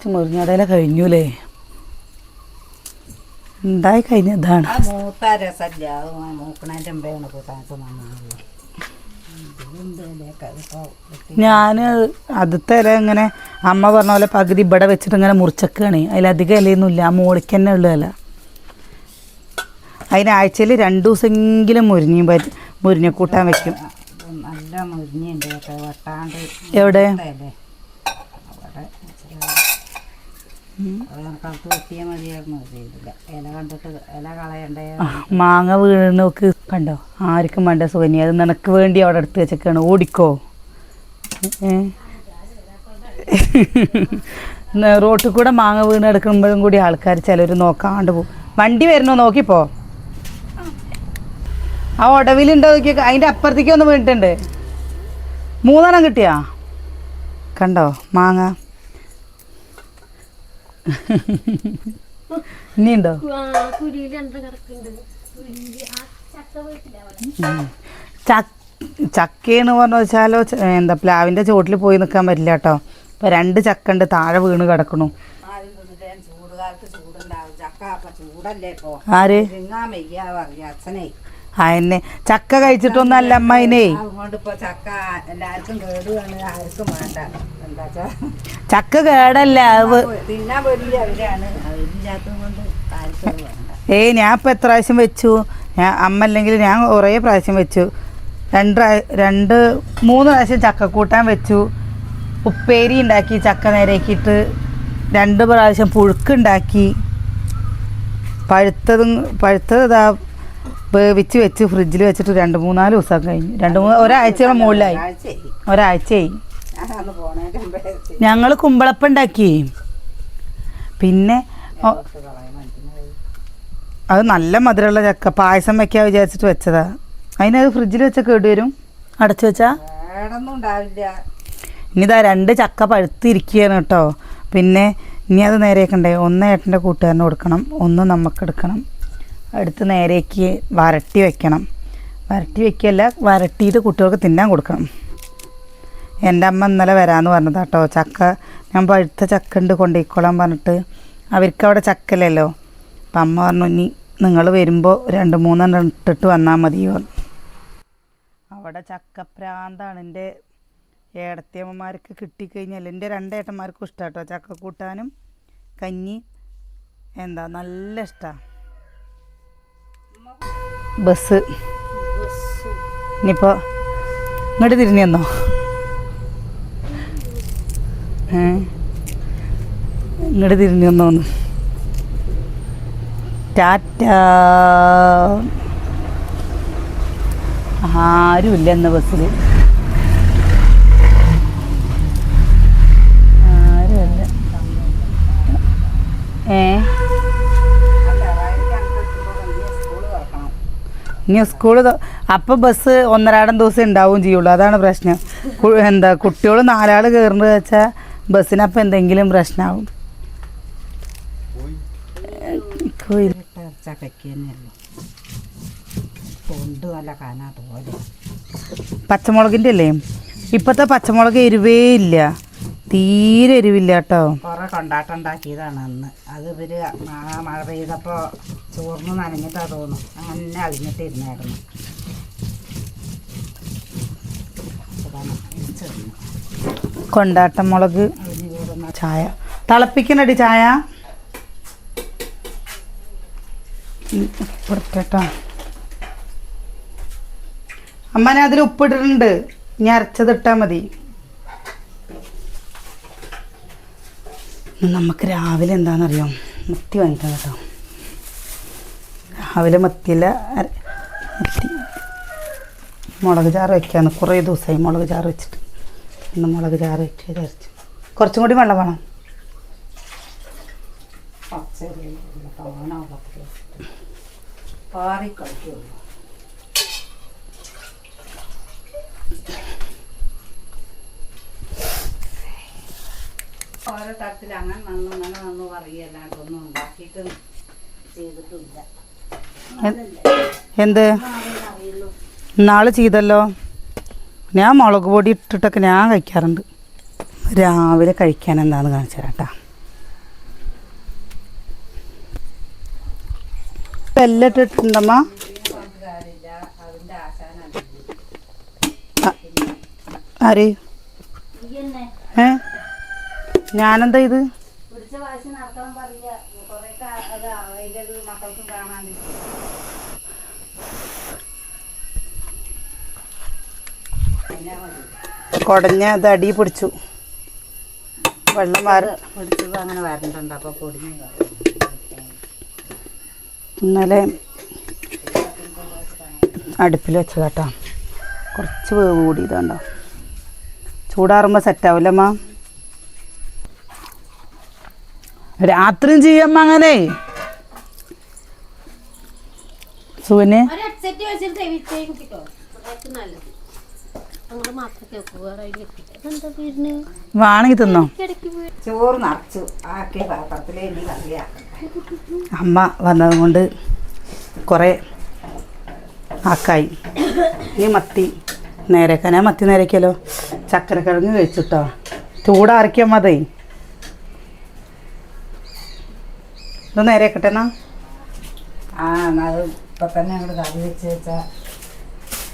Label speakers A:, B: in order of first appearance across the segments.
A: Last മുറിഞ്ഞടയില കഴിഞ്ഞൂലേ ഉണ്ടായി കഴിഞ്ഞതാണ്.
B: മൂത്ത രസമില്ല, മൂക്കണേൻ്റെ അമ്പയാണ് കൂട്ടാനൊക്കെ നന്നാവുള്ളൂ.
A: ഞാൻ ആദ്യത്തെ ഇല ഇങ്ങനെ അമ്മ പറഞ്ഞ പോലെ പകുതി ഇവിടെ വെച്ചിട്ട് ഇങ്ങനെ മുറിച്ചൊക്കെയാണ്. അതിലധികം ഇലയൊന്നുമില്ല, ആ മോളിക്ക് തന്നെ ഉള്ള ഇല. അതിനാഴ്ചയിൽ 2 ദിവസമെങ്കിലും മുരിഞ്ഞ കൂട്ടാൻ വെക്കും.
B: നല്ല മുരിഞ്ഞുണ്ട് വെട്ടാണ്ട്.
A: എവിടെ മാങ്ങ വീണോക്ക് കണ്ടോ? ആർക്കും വേണ്ട സുകന്യ, അത് നിനക്ക് വേണ്ടി അവിടെ എടുത്ത് വെച്ചൊക്കെയാണ്. ഓടിക്കോ. റോട്ടിൽ കൂടെ മാങ്ങ വീണ് എടുക്കുമ്പോഴും കൂടി ആൾക്കാർ ചിലർ നോക്കാണ്ട് പോകും. വണ്ടി വരുന്നോ നോക്കിപ്പോ. ആ ഒടവിലുണ്ടോ നോക്കി. അതിൻ്റെ അപ്പുറത്തേക്ക് ഒന്ന് വീണിട്ടുണ്ട്. 3 കിട്ടിയാ കണ്ടോ മാങ്ങ. ഇനിയുണ്ടോ? ചക്കയെന്ന് പറഞ്ഞു വെച്ചാലോ എന്താ പ്ലാവിൻ്റെ ചോട്ടിൽ പോയി നിൽക്കാൻ പറ്റില്ല കേട്ടോ. ഇപ്പം 2 ചക്ക ഉണ്ട് താഴെ വീണ് കിടക്കണു. ആര് അന്നെ ചക്ക കഴിച്ചിട്ടൊന്നല്ല അമ്മ അതിനെ. ചക്ക കേടല്ല. ഞാൻ ഇപ്പം എത്ര പ്രാവശ്യം വെച്ചു. അമ്മ അല്ലെങ്കിൽ ഞാൻ കുറേ പ്രാവശ്യം വെച്ചു. 2-3 പ്രാവശ്യം ചക്ക കൂട്ടാൻ വെച്ചു. ഉപ്പേരി ഉണ്ടാക്കി ചക്ക നേരേക്കിയിട്ട്. 2 പ്രാവശ്യം പുഴുക്കുണ്ടാക്കി. പഴുത്തത് ഇതാ വേവിച്ച് വെച്ച് ഫ്രിഡ്ജിൽ വെച്ചിട്ട് 2-3-4 ദിവസം കഴിഞ്ഞു. ഒരാഴ്ചയുടെ മുകളിലായി. ഒരാഴ്ചയായി. ഞങ്ങൾ കുമ്പളപ്പം ഉണ്ടാക്കി. പിന്നെ അത് നല്ല മധുരമുള്ള ചക്ക പായസം വെക്കാൻ വിചാരിച്ചിട്ട് വെച്ചതാ. അതിനത് ഫ്രിഡ്ജിൽ വെച്ചാൽ കേടുവരും. അടച്ചു വെച്ചാ ഇനിതാ 2 ചക്ക പഴുത്തിരിക്കുകയാണ് കേട്ടോ. പിന്നെ ഇനി അത് നേരെയൊക്കെ 1 ഏട്ടൻ്റെ കൂട്ടുകാരന് കൊടുക്കണം, 1 നമുക്കെടുക്കണം. അടുത്ത് നേരേക്ക് വരട്ടി വെക്കണം. വരട്ടി വെക്കുകയല്ല, വരട്ടിയിട്ട് കുട്ടികൾക്ക് തിന്നാൻ കൊടുക്കണം. എൻ്റെ അമ്മ ഇന്നലെ വരാമെന്ന് പറഞ്ഞതാ കേട്ടോ. ചക്ക ഞാൻ പഴുത്ത ചക്ക ഉണ്ട് കൊണ്ടുപോയിക്കോളാൻ പറഞ്ഞിട്ട്. അവർക്ക് അവിടെ ചക്കലല്ലോ. അപ്പം അമ്മ പറഞ്ഞു ഇനി നിങ്ങൾ വരുമ്പോൾ 2-3 ഇട്ടിട്ട് വന്നാൽ മതിയോ. അവിടെ ചക്കപ്രാന്താണ്. എൻ്റെ ഏടത്തിയമ്മമാർക്ക് കിട്ടിക്കഴിഞ്ഞാൽ എൻ്റെ 2 ഏട്ടന്മാർക്കും ഇഷ്ടമാണ് കേട്ടോ. ചക്ക കൂട്ടാനും കഞ്ഞി എന്താ നല്ല ഇഷ്ടമാണ്. ബസ് ഇനിയിപ്പോൾ ഇങ്ങോട്ട് തിരിഞ്ഞു തന്നോ. ഇങ്ങോട്ട് തിരിഞ്ഞു തന്നോന്ന്. ടാറ്റ. ആരുമില്ല എന്ന ബസ്സിൽ. ആരുമല്ല. ഇനി സ്കൂൾ അപ്പം ബസ് 1.5 ദിവസം ഉണ്ടാവും ചെയ്യുള്ളൂ. അതാണ് പ്രശ്നം. എന്താ കുട്ടികൾ 4 ആൾ കയറുന്നത് വെച്ചാൽ ബസ്സിനപ്പം എന്തെങ്കിലും പ്രശ്നമാവും. പച്ചമുളകിൻ്റെ അല്ലേ? ഇപ്പോഴത്തെ പച്ചമുളക് എരിവേ ഇല്ല, തീരെ എരിവില്ല കേട്ടോ.
B: കുറെ കൊണ്ടാട്ടുണ്ടാക്കിയതാണ് അന്ന്. അത് ഇവര് മഴ പെയ്തപ്പോൾ ചോറിന് നനഞ്ഞിട്ടാ തോന്നും. അങ്ങനെ അളിഞ്ഞിട്ടിരുന്നായിരുന്നു.
A: കൊണ്ടാട്ടം മുളക് ചായ തിളപ്പിക്കണടി. ചായ കേട്ടോ. അമ്മ ഞാൻ അതിൽ ഉപ്പിട്ടിട്ടുണ്ട്. ഇനി അരച്ചതിട്ടാൽ മതി. നമുക്ക് രാവിലെ എന്താണെന്നറിയാം, മത്തി വാങ്ങിക്കാം കേട്ടോ. രാവിലെ മത്തിയില്ല, മത്തി മുളക് ചാറ് വയ്ക്കാന്ന്. കുറേ ദിവസമായി മുളക് ചാറ് വെച്ചിട്ട്. ഇന്ന് മുളക് ചാറ് വെച്ച് വിചാരിച്ചു. കുറച്ചും കൂടി വെള്ളം വേണം.
B: ഓരോ തരത്തിൽ അങ്ങനെ നന്നു പറയല്ലാണ്ടൊന്നും ഉണ്ടാക്കിയിട്ട് ചെയ്തിട്ടില്ല.
A: എന്ത് നാളെ ചെയ്തല്ലോ. ഞാൻ മുളക് പൊടി ഇട്ടിട്ടൊക്കെ ഞാൻ കഴിക്കാറുണ്ട്. രാവിലെ കഴിക്കാൻ എന്താണെന്ന് കാണിച്ചു തരാം കേട്ടോ. എല്ലാം ഇട്ടിട്ടുണ്ടമ്മ. ആര് ഞാനെന്താ ഇത് കുടഞ്ഞ ഇത് അടി പിടിച്ചു. വെള്ളം
B: പിടിച്ചത് അങ്ങനെ വരണ്ടുണ്ട്. അപ്പോൾ പൊടിഞ്ഞ്
A: ഇന്നലെ അടുപ്പിൽ വെച്ചതാട്ടോ. കുറച്ച് വേവ് കൂടി ഇതുണ്ടോ. ചൂടാറുമ്പോൾ സെറ്റാവില്ലമ്മ. രാത്രിയും ചെയ്യമ്മ അങ്ങനെ. സുവിന് വേണമെങ്കിൽ തിന്നോ.
B: ചോറ് നിറച്ചു ആക്കിയ പാത്രത്തിലേ ഇനി കറിയാക്കണം.
A: അമ്മ വന്നത് കൊണ്ട് കുറേ ആക്കായി. ഇനി മത്തി നേരേക്കാൻ. ഞാൻ മത്തി നേരേക്കല്ലോ. ചക്കരക്കിഴങ്ങ് കഴിച്ചിട്ടോ. ചൂടാറിക്കാൻ മതി. ഇത് നേരേക്കട്ടെ എന്നാ.
B: അത് ഇപ്പം തന്നെ അങ്ങോട്ട് കറി വെച്ച് വെച്ചാൽ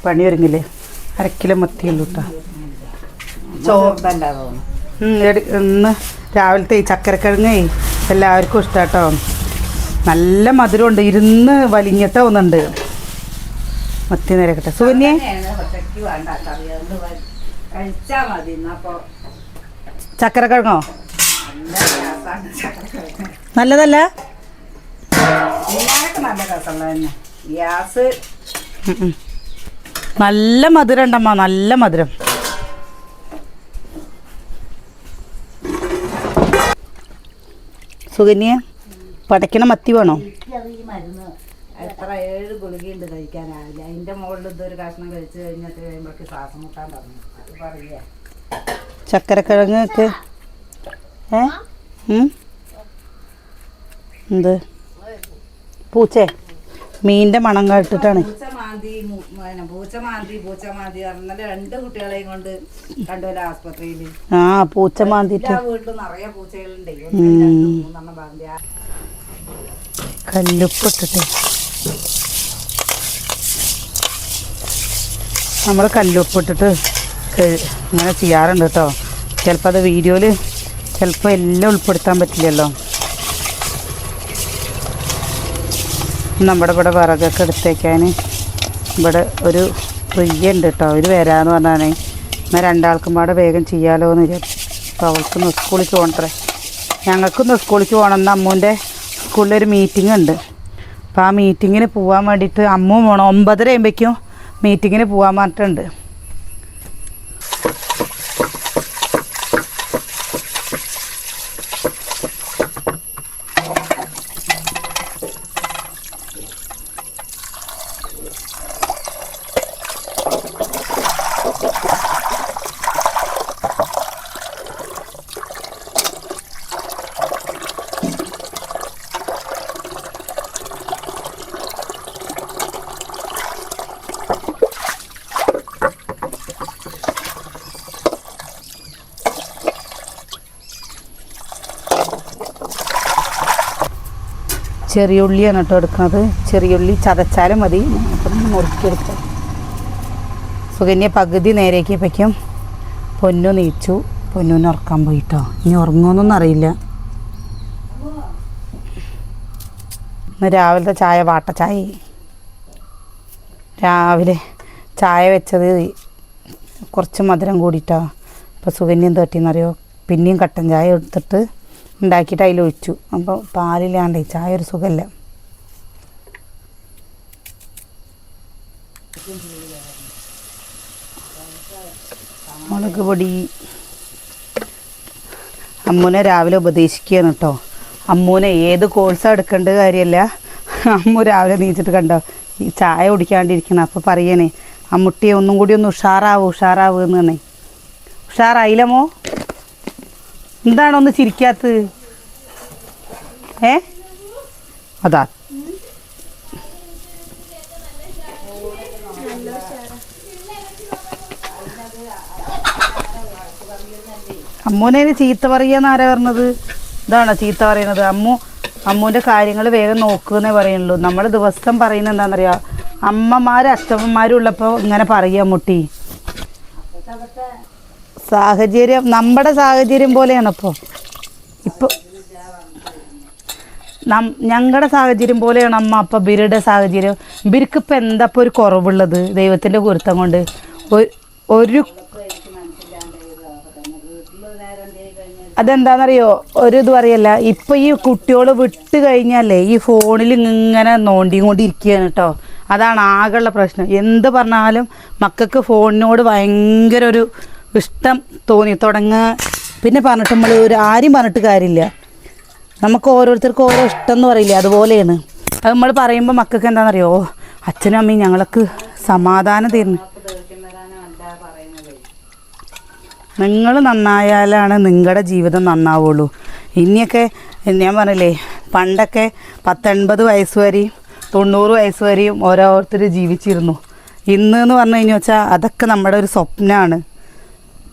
A: പണി ഒരുങ്ങില്ലേ. 1/2 കിലോ മത്തിയുള്ളൂ കേട്ടോ.
B: ചോറില്ല തോന്നുന്നു.
A: ഇന്ന് രാവിലത്തെ ഈ ചക്കരക്കിഴങ്ങ് എല്ലാവർക്കും ഇഷ്ടം കേട്ടോ. നല്ല മധുരമുണ്ട്. ഇരുന്ന് വലിഞ്ഞിട്ട് ഒന്നുണ്ട്. മത്തി നേരക്കട്ടെ. സുകന്യെ ചക്കരക്കിഴങ്ങോ നല്ലതല്ല.
B: നല്ല രസമുള്ള തന്നെ ഗ്യാസ്.
A: നല്ല മധുരം ഉണ്ടമ്മ. നല്ല മധുരം. സുകന്യ പടയ്ക്കണ മത്തി വേണോ?
B: ഈ മരുന്ന് എത്ര 7 ഗുളികയുണ്ട് കഴിക്കാനാവില്ല. അതിൻ്റെ മുകളിൽ ഇതൊരു കഷ്ണം കഴിച്ച് കഴിഞ്ഞിട്ട് കഴിയുമ്പോഴേക്ക് ശ്വാസം മുട്ടാൻ തുടങ്ങി. അത് പറയാ
A: ചക്കരക്കിഴങ്ങ് ഒക്കെ എന്ത് പൂച്ചേ മീനിൻ്റെ മണം കേട്ടിട്ടാണ്.
B: പൂച്ച മാന്തി പറഞ്ഞാൽ 2 കുട്ടികളെയും കൊണ്ട് കണ്ടുപോലെ ആസ്പത്രിയിൽ.
A: പൂച്ച മാന്തിട്ട്
B: വീട്ടിൽ നിറയെ പൂച്ചകളുണ്ട്. 3 മാന്തി.
A: കല്ലുപ്പിട്ടിട്ട് നമ്മൾ കല്ലുപ്പിട്ടിട്ട് ഇങ്ങനെ ചെയ്യാറുണ്ട് കേട്ടോ. ചിലപ്പോൾ അത് വീഡിയോയിൽ ചിലപ്പോൾ എല്ലാം ഉൾപ്പെടുത്താൻ പറ്റില്ലല്ലോ. നമ്മുടെ ഇവിടെ വിറകൊക്കെ എടുത്തേക്കാൻ ഇവിടെ ഒരു പ്രിയ ഉണ്ട് കേട്ടോ. അവർ വരാമെന്ന് പറഞ്ഞാൽ എന്നാൽ 2 ആൾക്കും പാടെ വേഗം ചെയ്യാമല്ലോ എന്ന് വിചാരിച്ചു. അപ്പോൾ അവൾക്കൊന്ന് സ്കൂളിലേക്ക് പോകണ്ടേ. ഞങ്ങൾക്കൊന്ന് സ്കൂളിലേക്ക് പോകണം. എന്ന് അമ്മൂൻ്റെ സ്കൂളിലൊരു മീറ്റിംഗ് ഉണ്ട്. അപ്പോൾ ആ മീറ്റിങ്ങിന് പോകാൻ വേണ്ടിയിട്ട് അമ്മു പോകണം. 9:30 ആകുമ്പോഴേക്കും മീറ്റിങ്ങിന് പോകാൻ പറഞ്ഞിട്ടുണ്ട്. ചെറിയ ഉള്ളിയാണ് കേട്ടോ എടുക്കുന്നത്. ചെറിയ ഉള്ളി ചതച്ചാലും മതി. അപ്പം മുറുക്കിയെടുക്കാം. സുകന്യ പകുതി നേരേക്ക് വയ്ക്കും. പൊന്നു നീച്ചു. പൊന്നുവിനെ ഉറക്കാൻ പോയിട്ടോ. ഇനി ഉറങ്ങുമെന്നൊന്നും അറിയില്ല. ഇന്ന് രാവിലത്തെ ചായ വാട്ടച്ചായ. രാവിലെ ചായ വെച്ചത് കുറച്ച് മധുരം കൂടിയിട്ടോ. അപ്പോൾ സുകന്യം തട്ടിയെന്നറിയോ. പിന്നെയും കട്ടൻ ചായ എടുത്തിട്ട് ഉണ്ടാക്കിയിട്ട് അതിലൊഴിച്ചു. അപ്പോൾ പാലില്ലാണ്ട് ചായ ഒരു സുഖമല്ല. മുളക് പൊടി അമ്മൂനെ രാവിലെ ഉപദേശിക്കുകയാണ് കേട്ടോ. അമ്മൂനെ ഏത് കോഴ്സാണ് എടുക്കേണ്ട കാര്യമല്ല. അമ്മു രാവിലെ നീച്ചിട്ട് കണ്ടോ ഈ ചായ കുടിക്കാണ്ടിരിക്കണം. അപ്പോൾ പറയണേ അമ്മുട്ടിയെ ഒന്നും കൂടി ഒന്ന് ഉഷാറാവ് എന്ന് തന്നെ. ഉഷാറായില്ലമ്മോ? എന്താണ് ഒന്ന് ചിരിക്കാത്തത്? അതാ അമ്മൂനെ ചീത്ത പറയാന്ന് ആരാ പറഞ്ഞത്? ഇതാണോ ചീത്ത പറയണത്? അമ്മൂൻ്റെ കാര്യങ്ങൾ വേഗം നോക്കുമെന്നേ പറയുള്ളൂ. നമ്മൾ ദിവസം പറയുന്നത് എന്താണെന്നറിയാം, അമ്മമാരും അച്ഛമ്മമാരും ഉള്ളപ്പോൾ ഇങ്ങനെ പറയാം മുട്ടി. സാഹചര്യം നമ്മുടെ സാഹചര്യം പോലെയാണ് ഇപ്പോൾ ഞങ്ങളുടെ സാഹചര്യം പോലെയാണ് അമ്മ. അപ്പം ഇവരുടെ സാഹചര്യം, ഇവർക്കിപ്പോൾ എന്താ ഇപ്പോൾ ഒരു കുറവുള്ളത് ദൈവത്തിൻ്റെ കുരുത്തം കൊണ്ട്? ഒരു അതെന്താണെന്നറിയോ, ഒരു ഇത് പറയല്ല, ഇപ്പം ഈ കുട്ടികൾ വിട്ട് കഴിഞ്ഞാലേ ഈ ഫോണിൽ ഇങ്ങനെ നോണ്ടിക്കൊണ്ടിരിക്കുകയാണ് കേട്ടോ. അതാണ് ആകെയുള്ള പ്രശ്നം. എന്ത് പറഞ്ഞാലും മക്കൾക്ക് ഫോണിനോട് ഭയങ്കര ഒരു ഇഷ്ടം തോന്നി തുടങ്ങുക. പിന്നെ പറഞ്ഞിട്ട് നമ്മൾ ആരും പറഞ്ഞിട്ട് കാര്യമില്ല, നമുക്ക് ഓരോരുത്തർക്കും ഓരോ ഇഷ്ടം എന്ന് പറയില്ല, അതുപോലെയാണ്. അത് നമ്മൾ പറയുമ്പോൾ മക്കൾക്ക് എന്താണെന്നറിയോ, അച്ഛനും അമ്മയും ഞങ്ങൾക്ക് സമാധാനം തരുന്നു. നിങ്ങൾ നന്നായാലാണ് നിങ്ങളുടെ ജീവിതം നന്നാവുള്ളൂ. ഇനിയൊക്കെ ഞാൻ പറഞ്ഞില്ലേ, പണ്ടൊക്കെ 80 വയസ്സ് വരെയും 90 വയസ്സ് വരെയും ഓരോരുത്തർ ജീവിച്ചിരുന്നു. ഇന്ന് എന്ന് പറഞ്ഞു കഴിഞ്ഞാൽ വെച്ചാൽ അതൊക്കെ നമ്മുടെ ഒരു സ്വപ്നമാണ്.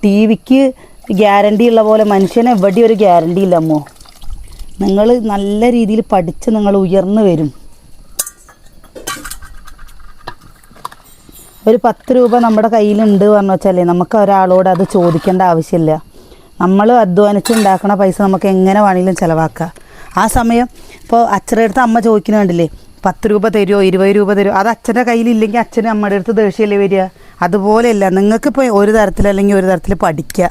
A: ടി വിക്ക് ഗ്യാരണ്ടി ഉള്ള പോലെ മനുഷ്യന് എവിടെയും ഒരു ഗ്യാരണ്ടി ഇല്ല അമ്മോ. നിങ്ങൾ നല്ല രീതിയിൽ പഠിച്ച് നിങ്ങൾ ഉയർന്നു വരും. ഒരു 10 രൂപ നമ്മുടെ കയ്യിലുണ്ട് പറഞ്ഞു വെച്ചാലേ നമുക്ക് ഒരാളോട് അത് ചോദിക്കേണ്ട ആവശ്യമില്ല. നമ്മൾ അധ്വാനിച്ചുണ്ടാക്കണ പൈസ നമുക്ക് എങ്ങനെ വേണമെങ്കിലും ചിലവാക്കാം. ആ സമയം ഇപ്പോൾ അച്ഛൻ്റെ അടുത്ത് അമ്മ ചോദിക്കുന്ന കണ്ടില്ലേ, 10 രൂപ തരുമോ 20 രൂപ തരുമോ, അത് അച്ഛൻ്റെ കയ്യിലില്ലെങ്കിൽ അച്ഛനും അമ്മയുടെ അടുത്ത് ദേഷ്യമല്ലേ വരിക. അതുപോലെയല്ല, നിങ്ങൾക്കിപ്പോൾ ഒരു തരത്തിലല്ലെങ്കിൽ ഒരു തരത്തിൽ പഠിക്കുക.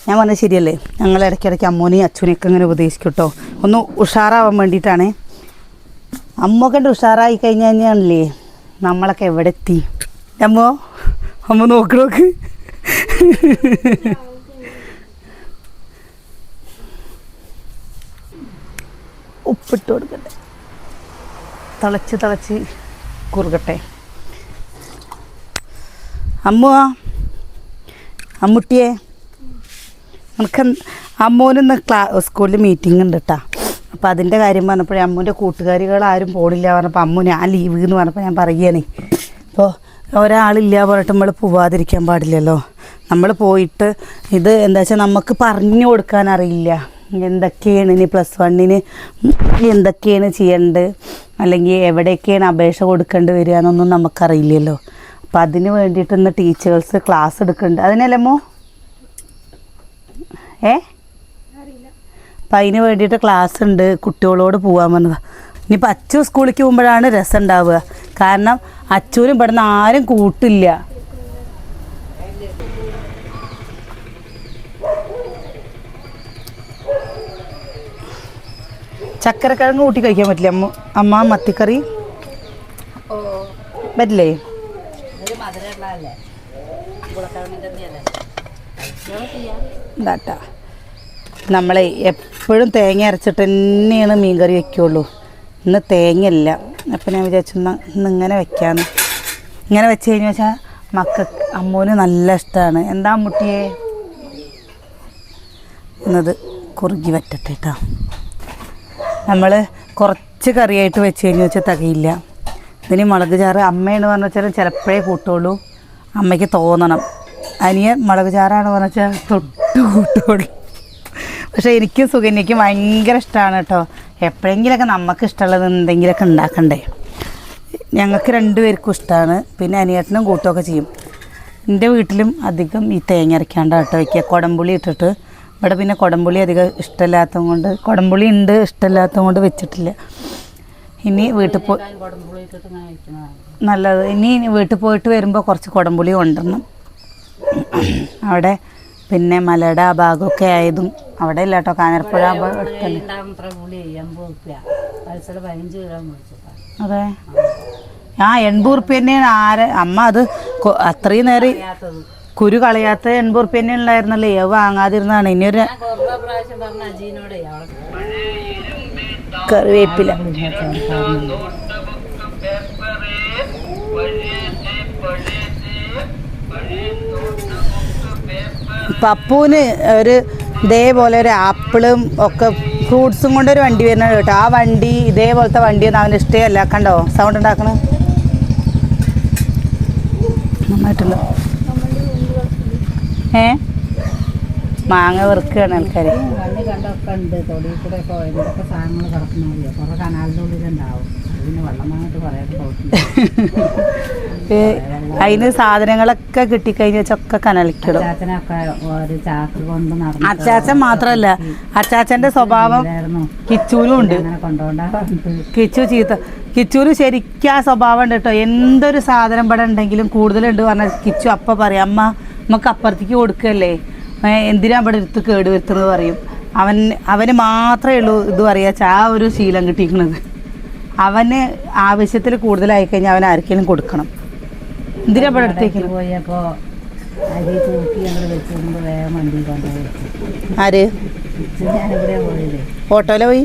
A: ഞാൻ പറഞ്ഞത് ശരിയല്ലേ? ഞങ്ങൾ ഇടയ്ക്കിടയ്ക്ക് അമ്മൂനെയും അച്ഛനെയൊക്കെ ഇങ്ങനെ ഉപദേശിക്കും കേട്ടോ, ഒന്ന് ഉഷാറാവാൻ വേണ്ടിയിട്ടാണ്. അമ്മ കണ്ട് ഉഷാറായി കഴിഞ്ഞ് കഴിഞ്ഞാണല്ലേ നമ്മളൊക്കെ എവിടെ എത്തി. അമ്മ നോക്ക് ഉപ്പിട്ട് കൊടുക്കട്ടെ, തിളച്ച് കുറുകട്ടെ. അമ്മുട്ടിയെ നമുക്ക് അമ്മൂനിന്ന് സ്കൂളിൽ മീറ്റിംഗ് ഉണ്ട് കേട്ടോ. അപ്പോൾ അതിൻ്റെ കാര്യം പറഞ്ഞപ്പോൾ അമ്മൂൻ്റെ കൂട്ടുകാരികൾ ആരും പോണില്ല പറഞ്ഞപ്പോൾ അമ്മു ഞാൻ ലീവ് എന്ന് പറഞ്ഞപ്പോൾ ഞാൻ പറയുകയാണ്. ഇപ്പോൾ ഒരാളില്ല പറഞ്ഞിട്ട് നമ്മൾ പോവാതിരിക്കാൻ പാടില്ലല്ലോ. നമ്മൾ പോയിട്ട് ഇത് എന്താ വെച്ചാൽ നമുക്ക് പറഞ്ഞു കൊടുക്കാൻ അറിയില്ല, എന്തൊക്കെയാണ് ഇനി +1 എന്തൊക്കെയാണ് ചെയ്യേണ്ടത്, അല്ലെങ്കിൽ എവിടെയൊക്കെയാണ് അപേക്ഷ കൊടുക്കേണ്ടി വരിക എന്നൊന്നും നമുക്കറിയില്ലല്ലോ. അപ്പം അതിന് വേണ്ടിയിട്ട് ഇന്ന് ടീച്ചേഴ്സ് ക്ലാസ് എടുക്കുന്നുണ്ട്. അതിനല്ലമ്മോ അപ്പം അതിന് വേണ്ടിയിട്ട് ക്ലാസ് ഉണ്ട്, കുട്ടികളോട് പോകാൻ വന്നതാണ്. ഇനിയിപ്പോൾ അച്ചു സ്കൂളിലേക്ക് പോകുമ്പോഴാണ് രസം ഉണ്ടാവുക, കാരണം അച്ചുവിനും ഇവിടുന്ന് ആരും കൂട്ടില്ല. ചക്കരക്കിഴങ്ങ് കൂട്ടി കഴിക്കാൻ പറ്റില്ല അമ്മ? മത്തിക്കറി പറ്റില്ലേ? ഇതാട്ടാ, നമ്മളെ എപ്പോഴും തേങ്ങ അരച്ചിട്ട് തന്നെയാണ് മീൻ കറി വയ്ക്കുള്ളൂ. ഇന്ന് തേങ്ങയില്ല, അപ്പം ഞാൻ വിചാരിച്ചു ഇന്ന് ഇങ്ങനെ വെക്കാമെന്ന്. ഇങ്ങനെ വെച്ച് കഴിഞ്ഞ് വെച്ചാൽ മക്കൾക്ക് അമ്മൂന് നല്ല ഇഷ്ടമാണ്. എന്താ മുട്ടിയെ എന്നത് കുറുകി വറ്റട്ടെ കേട്ടോ. നമ്മൾ കുറച്ച് കറിയായിട്ട് വെച്ച് കഴിഞ്ഞ് വെച്ചാൽ തികയില്ല. ഇതിന് മുളക് ചാറ് അമ്മയാണ് പറഞ്ഞു വെച്ചാൽ ചിലപ്പോഴേ കൂട്ടുള്ളൂ, അമ്മയ്ക്ക് തോന്നണം. അനിയൻ മുളക് ചാറാണ് പറഞ്ഞു വെച്ചാൽ തൊട്ട് കൂട്ടുള്ളൂ. പക്ഷേ എനിക്കും സുകന്യയ്ക്കും ഭയങ്കര ഇഷ്ടമാണ് കേട്ടോ. എപ്പോഴെങ്കിലൊക്കെ നമുക്ക് ഇഷ്ടമുള്ളത് എന്തെങ്കിലുമൊക്കെ ഉണ്ടാക്കണ്ടേ. ഞങ്ങൾക്ക് 2 പേർക്കും ഇഷ്ടമാണ്. പിന്നെ അനിയത്തിനും കൂട്ടുമൊക്കെ ചെയ്യും. എൻ്റെ വീട്ടിലും അധികം ഈ തേങ്ങ അരയ്ക്കാണ്ട് കേട്ടോ വയ്ക്കുക, കുടംപുളി ഇട്ടിട്ട്. ഇവിടെ പിന്നെ കുടംപുളി അധികം ഇഷ്ടമില്ലാത്തത് കൊണ്ട്, കുടംപുളി ഉണ്ട് ഇഷ്ടമില്ലാത്തത് കൊണ്ട് വെച്ചിട്ടില്ല. ഇനി വീട്ടിൽ പോയി നല്ലത്. ഇനി വീട്ടിൽ പോയിട്ട് വരുമ്പോൾ കുറച്ച് കുടംപുളി കൊണ്ടുവരണം. അവിടെ പിന്നെ മലയുടെ ആ ഭാഗമൊക്കെ ആയതും അവിടെ ഇല്ല കേട്ടോ, കാഞ്ഞിരപ്പുഴ അടുത്തല്ലേ. അതെ, 80 ഉറുപ്പ്യ തന്നെയാണ്. അമ്മ അത് അത്രയും നേരം കുരു കളയാത്ത 80 ഉറുപ്പ്യ തന്നെ ഉണ്ടായിരുന്നല്ലേ, വാങ്ങാതിരുന്നാണ്. ഇനിയൊരു കറിവേപ്പില പപ്പൂന് ഒരു ഇതേപോലെ ഒരു ആപ്പിളും ഒക്കെ ഫ്രൂട്ട്സും കൊണ്ടൊരു വണ്ടി വരുന്നത് കേട്ടോ. ആ വണ്ടി ഇതേപോലത്തെ വണ്ടിയൊന്നും അവന് ഇഷ്ടമല്ല. കണ്ടോ സൗണ്ട് ഉണ്ടാക്കണ നന്നായിട്ടുണ്ട്. മാങ്ങ വെറുക്കുകയാണ് ആൾക്കാർ.
B: കണ്ണി കണ്ടൊക്കെ ഉണ്ട്, തൊടിയിൽ കൂടെ ഒക്കെ എന്തൊക്കെ സാധനങ്ങൾ കിടക്കണമല്ലോ, കുറേ കനാലിൻ്റെ ഉള്ളിലുണ്ടാവും. അതിന് വെള്ളം വാങ്ങിയിട്ട് കുറേ
A: അതിന് സാധനങ്ങളൊക്കെ കിട്ടിക്കഴിഞ്ഞ വെച്ചൊക്കെ കനലിക്കിടും.
B: അച്ചാച്ചനൊക്കെ ഒരു ചാക്ക് കൊണ്ട് നടന്നു.
A: അച്ചാച്ചൻ മാത്രല്ല, അച്ചാച്ചന്റെ സ്വഭാവം കിച്ചൂരും ഉണ്ട്.
B: അങ്ങനെ കൊണ്ടുപോണ്ടാ
A: കിച്ചൂര് ശരിക്കും ആ സ്വഭാവം ഉണ്ട് കേട്ടോ. എന്തൊരു സാധനം ഇവിടെ ഉണ്ടെങ്കിലും കൂടുതലുണ്ട് പറഞ്ഞാൽ കിച്ചു അപ്പം പറയും, അമ്മ നമുക്ക് അപ്പുറത്തേക്ക് കൊടുക്കല്ലേ, എന്തിനാ ഇവിടെ എടുത്ത് കേട് വരുത്തുന്നത് പറയും. അവന് മാത്രമേ ഉള്ളൂ ഇത് പറയാ ആ ഒരു ശീലം കിട്ടിയിരിക്കുന്നത്. അവന് ആവശ്യത്തിൽ കൂടുതലായി കഴിഞ്ഞാൽ അവൻ ആർക്കെങ്കിലും കൊടുക്കണം. എന്തിനാ ഇവിടെ എടുത്തേക്കുന്നത്?
B: പോയപ്പോ അരി തൂക്കി ഞങ്ങൾ വെച്ചിരുമ്പോ വേഗം വണ്ടി കൊണ്ടുപോയി.
A: ആര്?
B: ഞാനിവിടെ പോയില്ലേ,
A: ഓട്ടോയില പോയി.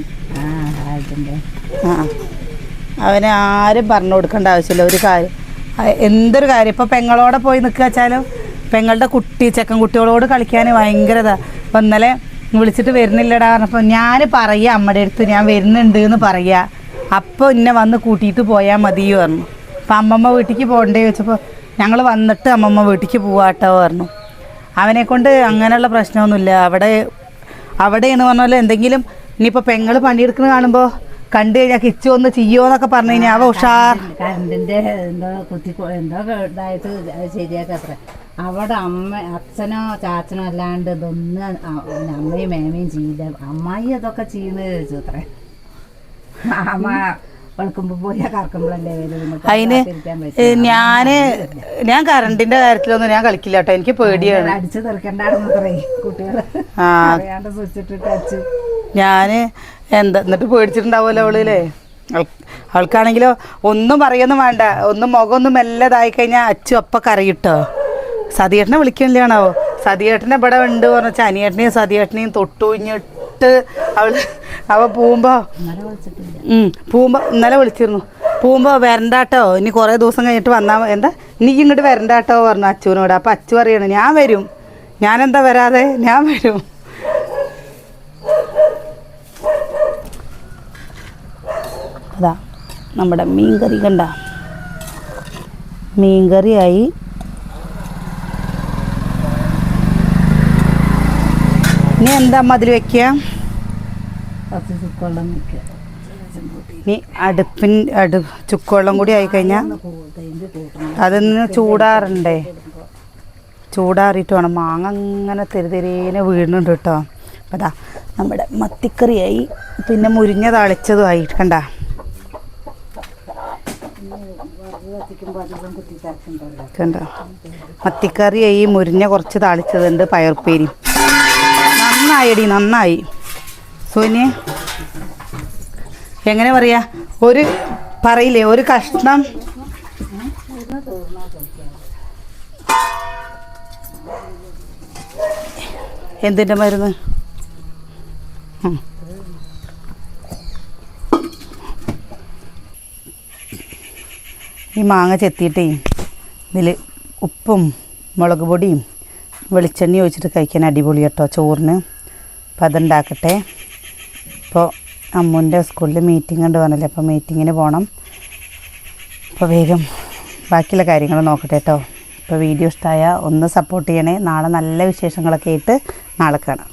A: ആ അവന് ആരും പറഞ്ഞു കൊടുക്കേണ്ട ആവശ്യമില്ല ഒരു കാര്യം, എന്തൊരു കാര്യം. ഇപ്പോൾ പെങ്ങളോടെ പോയി നിൽക്കുക വെച്ചാലും പെങ്ങളുടെ ചെക്കൻ കുട്ടികളോട് കളിക്കാൻ ഭയങ്കര ഇതാണ്. അപ്പം ഇന്നലെ വിളിച്ചിട്ട് വരുന്നില്ലടാ പറഞ്ഞപ്പോൾ ഞാൻ പറയുക അമ്മയുടെ അടുത്ത് ഞാൻ വരുന്നുണ്ട് എന്ന് പറയുക. അപ്പോൾ ഇന്നെ വന്ന് കൂട്ടിയിട്ട് പോയാൽ മതി പറഞ്ഞു. അപ്പം അമ്മമ്മ വീട്ടിലേക്ക് പോകണ്ടേ ചോദിച്ചപ്പോൾ ഞങ്ങൾ വന്നിട്ട് അമ്മമ്മ വീട്ടിലേക്ക് പോവാട്ടോ പറഞ്ഞു. അവനെക്കൊണ്ട് അങ്ങനെയുള്ള പ്രശ്നമൊന്നുമില്ല. അവിടെയാണ് പറഞ്ഞാൽ എന്തെങ്കിലും ഇനിയിപ്പോൾ പെങ്ങൾ പണിയെടുക്കുന്നത് കാണുമ്പോൾ കണ്ടു കഴിഞ്ഞാൽ കിച്ചു ഒന്ന് ചെയ്യോ എന്നൊക്കെ പറഞ്ഞു കഴിഞ്ഞാൽ അവ ഉഷാർ.
B: കറണ്ടിന്റെ എന്തോ ഇതായിട്ട് ശരിയാക്കത്ര. അവിടെ അച്ഛനോ ചാച്ചനോ അല്ലാണ്ട് ഇതൊന്നും അമ്മയും മേമയും ചെയ്യില്ല. അമ്മായി അതൊക്കെ ചെയ്യുന്നത് ചോദിച്ചു അത്രേ. അമ്മ വെളുക്കുമ്പോ പോയാ കറക്കുമ്പോഴല്ലേ
A: അതിന് ഞാൻ കറണ്ടിന്റെ കാര്യത്തിലൊന്നും ഞാൻ കളിക്കില്ല കേട്ടോ, എനിക്ക് പേടിയാണ്.
B: അടിച്ചു തെറിക്കണ്ടായിരുന്നത്രേ കുട്ടികള് അറിയാണ്ട് സ്വിച്ചിട്ടിട്ട് അടിച്ചു.
A: ഞാന് എന്നിട്ട് പേടിച്ചിട്ടുണ്ടാവുമല്ലോ അവളില്ലേ. അവൾക്കാണെങ്കിലോ ഒന്നും പറയൊന്നും വേണ്ട, ഒന്നും മുഖമൊന്നും മെല്ലതായി കഴിഞ്ഞാൽ അച്ചു അപ്പം കരയിട്ടോ. സതിയേട്ടനെ വിളിക്കണില്ലാണോ? സതിയേട്ടനെ ഇവിടെ ഉണ്ട് പറഞ്ഞാൽ അനിയേട്ടനെയും സതിയേട്ടനെയും തൊട്ടുഞ്ഞിട്ട് അവ പോകുമ്പോ ഇന്നലെ വിളിച്ചിരുന്നു. പോകുമ്പോ വരണ്ടാട്ടോ, ഇനി കുറേ ദിവസം കഴിഞ്ഞിട്ട് വന്നാൽ എന്താ നീ ഇങ്ങോട്ട് വരണ്ടാട്ടോ പറഞ്ഞു അച്ചുവിനോട്. അപ്പം അച്ചു പറയാണ് ഞാൻ വരും, ഞാനെന്താ വരാതെ, ഞാൻ വരും. അതാ നമ്മുടെ മീൻകറി കണ്ട, മീൻകറിയായി. ഇനി എന്താ അതിൽ വെക്കുക? ഇനി ചുക്കുവെള്ളം കൂടി ആയിക്കഴിഞ്ഞാൽ അതൊന്ന് ചൂടാറണ്ടേ, ചൂടാറിയിട്ട് വേണം. മാങ്ങ അങ്ങനെ തെരുതെരേനെ വീഴുന്നുണ്ട് കേട്ടോ. അപ്പം അതാ നമ്മുടെ മത്തിക്കറിയായി, പിന്നെ മുരിഞ്ഞ താളിച്ചതുമായി കണ്ട. കണ്ട മത്തിക്കറിയായി, മുരിഞ്ഞ കുറച്ച് താളിച്ചതുണ്ട്, പയർപ്പേരി. നന്നായിടി, നന്നായി. സോനി എങ്ങനെ പറയാ, ഒരു പറയില്ലേ ഒരു കഷ്ണം എന്തിൻ്റെ മരുന്ന്? ഈ മാങ്ങ ചെത്തിയിട്ടേ ഇതിൽ ഉപ്പും മുളക് പൊടിയും വെളിച്ചെണ്ണ ഒഴിച്ചിട്ട് കഴിക്കാൻ അടിപൊളി കേട്ടോ ചോറിന്. അപ്പം അതുണ്ടാക്കട്ടെ. ഇപ്പോൾ അമ്മുൻ്റെ സ്കൂളിൽ മീറ്റിംഗ് ഉണ്ട് പറഞ്ഞല്ലേ, അപ്പോൾ മീറ്റിങ്ങിന് പോകണം. അപ്പോൾ വേഗം ബാക്കിയുള്ള കാര്യങ്ങൾ നോക്കട്ടെ കേട്ടോ. ഇപ്പോൾ വീഡിയോ ഇഷ്ടമായ ഒന്ന് സപ്പോർട്ട് ചെയ്യണേ. നാളെ നല്ല വിശേഷങ്ങളൊക്കെ ആയിട്ട് നാളെ കാണാം.